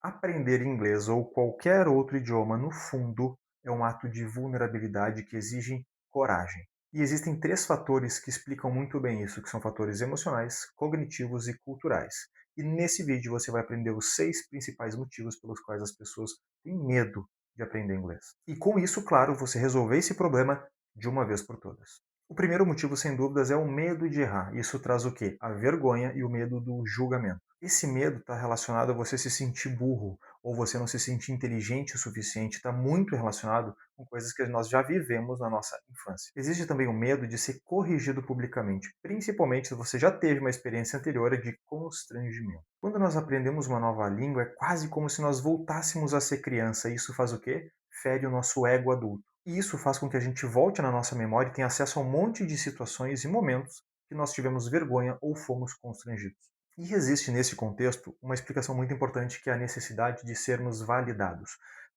Aprender inglês ou qualquer outro idioma, no fundo, é um ato de vulnerabilidade que exige coragem. E existem três fatores que explicam muito bem isso, que são fatores emocionais, cognitivos e culturais. E nesse vídeo você vai aprender os 6 principais motivos pelos quais as pessoas têm medo de aprender inglês. E com isso, claro, você resolver esse problema de uma vez por todas. O primeiro motivo, sem dúvidas, é o medo de errar. Isso traz o quê? A vergonha e o medo do julgamento. Esse medo está relacionado a você se sentir burro ou você não se sentir inteligente o suficiente, está muito relacionado com coisas que nós já vivemos na nossa infância. Existe também o medo de ser corrigido publicamente, principalmente se você já teve uma experiência anterior de constrangimento. Quando nós aprendemos uma nova língua, é quase como se nós voltássemos a ser criança. E isso faz o quê? Fere o nosso ego adulto. E isso faz com que a gente volte na nossa memória e tenha acesso a um monte de situações e momentos que nós tivemos vergonha ou fomos constrangidos. E existe nesse contexto uma explicação muito importante que é a necessidade de sermos validados.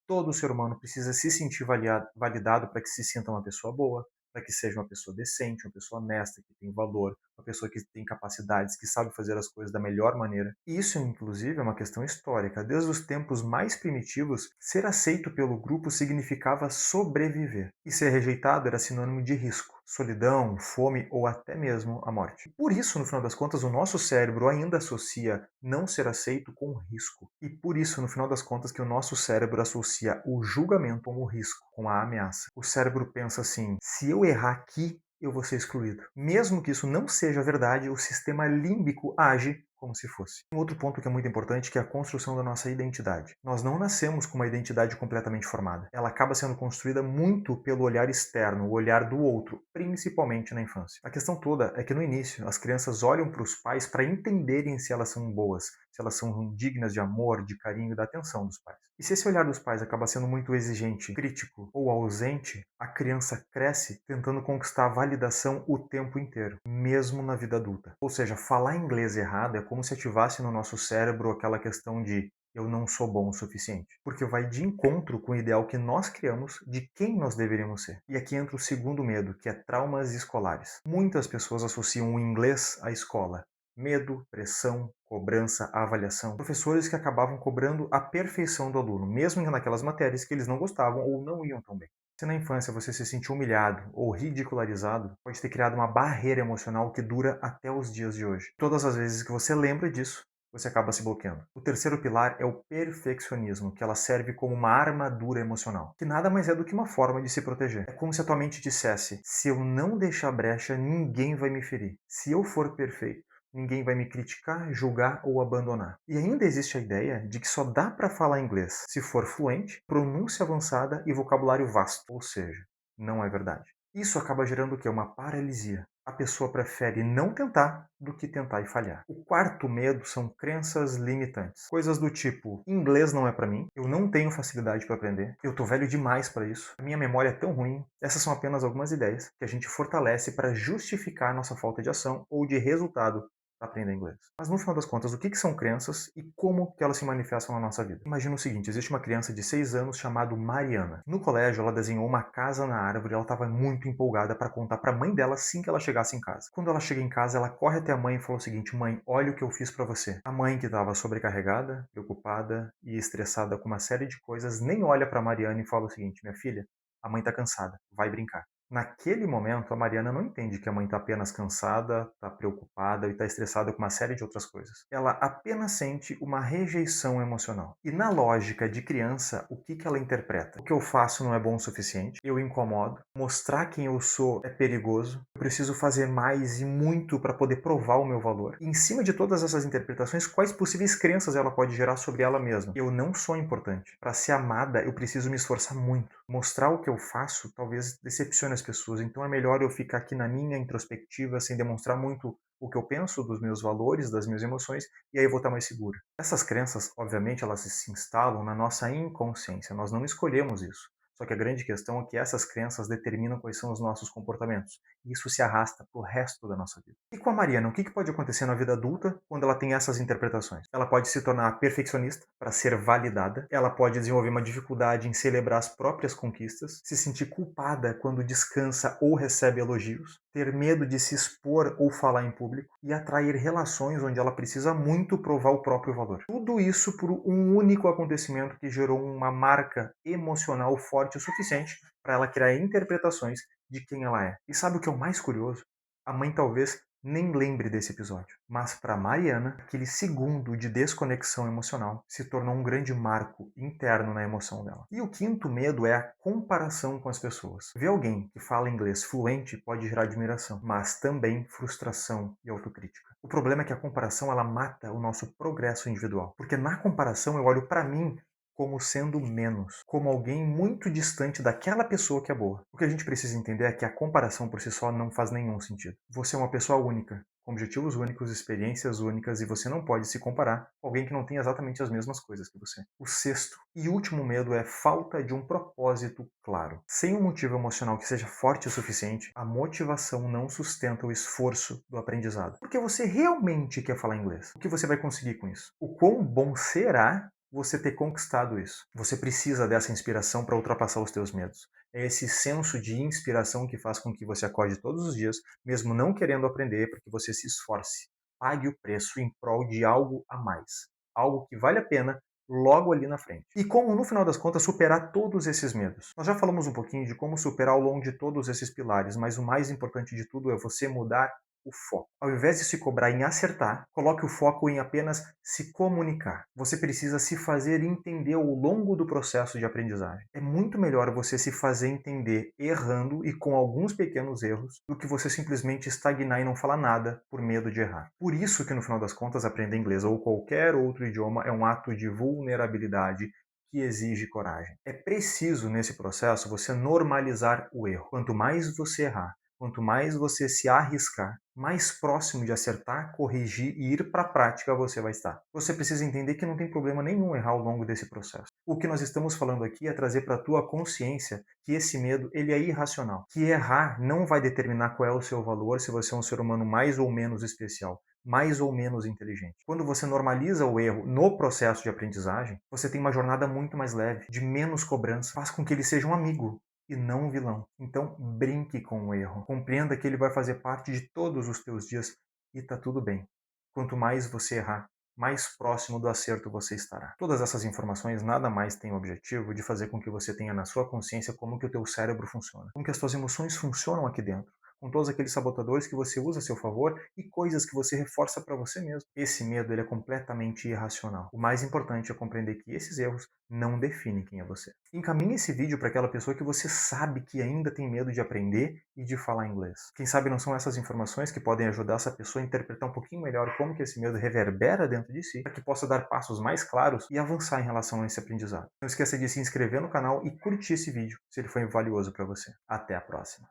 Todo ser humano precisa se sentir validado para que se sinta uma pessoa boa, para que seja uma pessoa decente, uma pessoa honesta, que tem valor, uma pessoa que tem capacidades, que sabe fazer as coisas da melhor maneira. Isso, inclusive, é uma questão histórica. Desde os tempos mais primitivos, ser aceito pelo grupo significava sobreviver. E ser rejeitado era sinônimo de risco, solidão, fome ou até mesmo a morte. Por isso, no final das contas, o nosso cérebro ainda associa não ser aceito com risco. E por isso, no final das contas, que o nosso cérebro associa o julgamento com o risco, com a ameaça. O cérebro pensa assim: se eu errar aqui, eu vou ser excluído. Mesmo que isso não seja verdade, o sistema límbico age como se fosse. Um outro ponto que é muito importante que é a construção da nossa identidade. Nós não nascemos com uma identidade completamente formada. Ela acaba sendo construída muito pelo olhar externo, o olhar do outro, principalmente na infância. A questão toda é que no início as crianças olham para os pais para entenderem se elas são boas, se elas são dignas de amor, de carinho e da atenção dos pais. E se esse olhar dos pais acaba sendo muito exigente, crítico ou ausente, a criança cresce tentando conquistar a validação o tempo inteiro, mesmo na vida adulta. Ou seja, falar inglês errado é como se ativasse no nosso cérebro aquela questão de eu não sou bom o suficiente. Porque vai de encontro com o ideal que nós criamos de quem nós deveríamos ser. E aqui entra o segundo medo, que é traumas escolares. Muitas pessoas associam o inglês à escola. Medo, pressão, cobrança, avaliação. Professores que acabavam cobrando a perfeição do aluno, mesmo naquelas matérias que eles não gostavam ou não iam tão bem. Se na infância você se sentiu humilhado ou ridicularizado, pode ter criado uma barreira emocional que dura até os dias de hoje. Todas as vezes que você lembra disso, você acaba se bloqueando. O terceiro pilar é o perfeccionismo, que ela serve como uma armadura emocional, que nada mais é do que uma forma de se proteger. É como se a tua mente dissesse: se eu não deixar brecha, ninguém vai me ferir. Se eu for perfeito, ninguém vai me criticar, julgar ou abandonar. E ainda existe a ideia de que só dá para falar inglês se for fluente, pronúncia avançada e vocabulário vasto. Ou seja, não é verdade. Isso acaba gerando o quê? Uma paralisia. A pessoa prefere não tentar do que tentar e falhar. O quarto medo são crenças limitantes. Coisas do tipo: inglês não é para mim, eu não tenho facilidade para aprender, eu tô velho demais para isso, a minha memória é tão ruim. Essas são apenas algumas ideias que a gente fortalece para justificar nossa falta de ação ou de resultado para aprender inglês. Mas no final das contas, o que são crenças e como que elas se manifestam na nossa vida? Imagina o seguinte: existe uma criança de 6 anos chamada Mariana. No colégio, ela desenhou uma casa na árvore e ela estava muito empolgada para contar para a mãe dela assim que ela chegasse em casa. Quando ela chega em casa, ela corre até a mãe e fala o seguinte: mãe, olha o que eu fiz para você. A mãe, que estava sobrecarregada, preocupada e estressada com uma série de coisas, nem olha para Mariana e fala o seguinte: minha filha, a mãe está cansada, vai brincar. Naquele momento, a Mariana não entende que a mãe está apenas cansada, está preocupada e está estressada com uma série de outras coisas. Ela apenas sente uma rejeição emocional. E na lógica de criança, o que ela interpreta? O que eu faço não é bom o suficiente, eu incomodo, mostrar quem eu sou é perigoso, eu preciso fazer mais e muito para poder provar o meu valor. E em cima de todas essas interpretações, quais possíveis crenças ela pode gerar sobre ela mesma? Eu não sou importante. Para ser amada, eu preciso me esforçar muito. Mostrar o que eu faço talvez decepcione as pessoas, então é melhor eu ficar aqui na minha introspectiva, sem demonstrar muito o que eu penso dos meus valores, das minhas emoções, e aí eu vou estar mais segura. Essas crenças, obviamente, elas se instalam na nossa inconsciência, nós não escolhemos isso. Só que a grande questão é que essas crenças determinam quais são os nossos comportamentos. e isso se arrasta pro resto da nossa vida. E com a Mariana, o que pode acontecer na vida adulta quando ela tem essas interpretações? Ela pode se tornar perfeccionista para ser validada, ela pode desenvolver uma dificuldade em celebrar as próprias conquistas, se sentir culpada quando descansa ou recebe elogios, ter medo de se expor ou falar em público e atrair relações onde ela precisa muito provar o próprio valor. Tudo isso por um único acontecimento que gerou uma marca emocional forte o suficiente para ela criar interpretações de quem ela é. E sabe o que é o mais curioso? A mãe talvez nem lembre desse episódio, mas para Mariana, aquele segundo de desconexão emocional se tornou um grande marco interno na emoção dela. E o quinto medo é a comparação com as pessoas. Ver alguém que fala inglês fluente pode gerar admiração, mas também frustração e autocrítica. O problema é que a comparação ela mata o nosso progresso individual, porque na comparação eu olho para mim como sendo menos, como alguém muito distante daquela pessoa que é boa. O que a gente precisa entender é que a comparação por si só não faz nenhum sentido. Você é uma pessoa única, com objetivos únicos, experiências únicas, e você não pode se comparar com alguém que não tem exatamente as mesmas coisas que você. O sexto e último medo é falta de um propósito claro. Sem um motivo emocional que seja forte o suficiente, a motivação não sustenta o esforço do aprendizado. Porque você realmente quer falar inglês. O que você vai conseguir com isso? O quão bom será você ter conquistado isso? Você precisa dessa inspiração para ultrapassar os teus medos. É esse senso de inspiração que faz com que você acorde todos os dias, mesmo não querendo aprender, para que você se esforce. Pague o preço em prol de algo a mais. Algo que vale a pena logo ali na frente. E como, no final das contas, superar todos esses medos? Nós já falamos um pouquinho de como superar ao longo de todos esses pilares, mas o mais importante de tudo é você mudar o foco. Ao invés de se cobrar em acertar, coloque o foco em apenas se comunicar. Você precisa se fazer entender ao longo do processo de aprendizagem. É muito melhor você se fazer entender errando e com alguns pequenos erros do que você simplesmente estagnar e não falar nada por medo de errar. Por isso que no final das contas aprender inglês ou qualquer outro idioma é um ato de vulnerabilidade que exige coragem. É preciso nesse processo você normalizar o erro. Quanto mais você errar, quanto mais você se arriscar, mais próximo de acertar, corrigir e ir para a prática você vai estar. Você precisa entender que não tem problema nenhum errar ao longo desse processo. O que nós estamos falando aqui é trazer para a tua consciência que esse medo ele é irracional, que errar não vai determinar qual é o seu valor, se você é um ser humano mais ou menos especial, mais ou menos inteligente. Quando você normaliza o erro no processo de aprendizagem, você tem uma jornada muito mais leve, de menos cobrança, faz com que ele seja um amigo e não um vilão. Então, brinque com o erro. Compreenda que ele vai fazer parte de todos os teus dias e tá tudo bem. Quanto mais você errar, mais próximo do acerto você estará. Todas essas informações nada mais têm o objetivo de fazer com que você tenha na sua consciência como que o teu cérebro funciona, como que as tuas emoções funcionam aqui dentro, com todos aqueles sabotadores que você usa a seu favor e coisas que você reforça para você mesmo. Esse medo ele é completamente irracional. O mais importante é compreender que esses erros não definem quem é você. Encaminhe esse vídeo para aquela pessoa que você sabe que ainda tem medo de aprender e de falar inglês. Quem sabe não são essas informações que podem ajudar essa pessoa a interpretar um pouquinho melhor como que esse medo reverbera dentro de si, para que possa dar passos mais claros e avançar em relação a esse aprendizado. Não esqueça de se inscrever no canal e curtir esse vídeo, se ele foi valioso para você. Até a próxima!